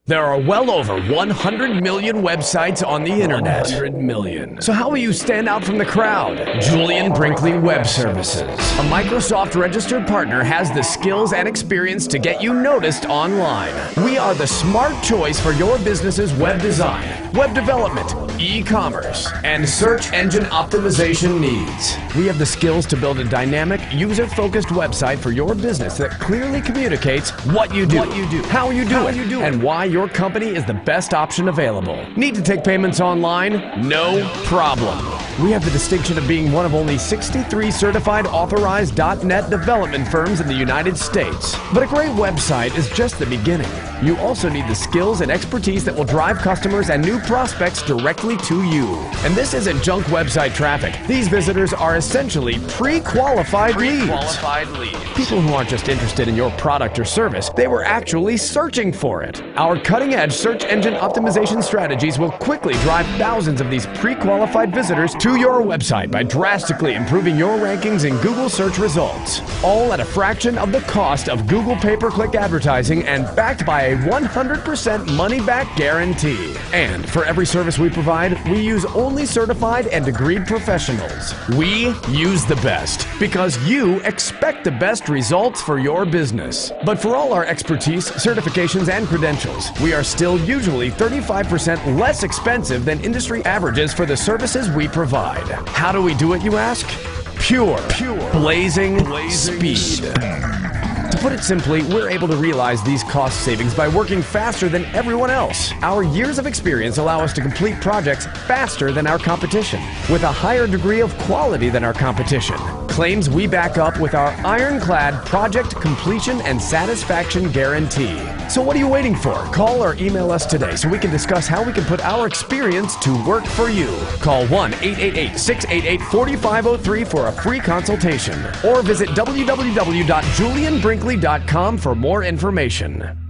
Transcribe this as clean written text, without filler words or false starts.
There are well over 100 million websites on the internet. 100 million. So how will you stand out from the crowd? Julian Brinkley Web Services, a Microsoft registered partner, has the skills and experience to get you noticed online. We are the smart choice for your business's web design, web development, e-commerce, and search engine optimization needs. We have the skills to build a dynamic, user-focused website for your business that clearly communicates what you do, how you do it, and why your company is the best option available. Need to take payments online? No problem. We have the distinction of being one of only 63 certified authorized .NET development firms in the United States. But a great website is just the beginning. You also need the skills and expertise that will drive customers and new prospects directly to you. And this isn't junk website traffic. These visitors are essentially pre-qualified leads. People who aren't just interested in your product or service, they were actually searching for it. Our cutting-edge search engine optimization strategies will quickly drive thousands of these pre-qualified visitors to your website by drastically improving your rankings in Google search results. All at a fraction of the cost of Google pay-per-click advertising and backed by a 100% money-back guarantee. And for every service we provide, we use only certified and degreed professionals. We use the best because you expect the best results for your business. But for all our expertise, certifications, and credentials, we are still usually 35% less expensive than industry averages for the services we provide. How do we do it, you ask? Pure, blazing speed. To put it simply, we're able to realize these cost savings by working faster than everyone else. Our years of experience allow us to complete projects faster than our competition, with a higher degree of quality than our competition. Claims we back up with our ironclad project completion and satisfaction guarantee. So what are you waiting for? Call or email us today so we can discuss how we can put our experience to work for you. Call 1-888-688-4503 for a free consultation, or visit www.julianbrinkley.com for more information.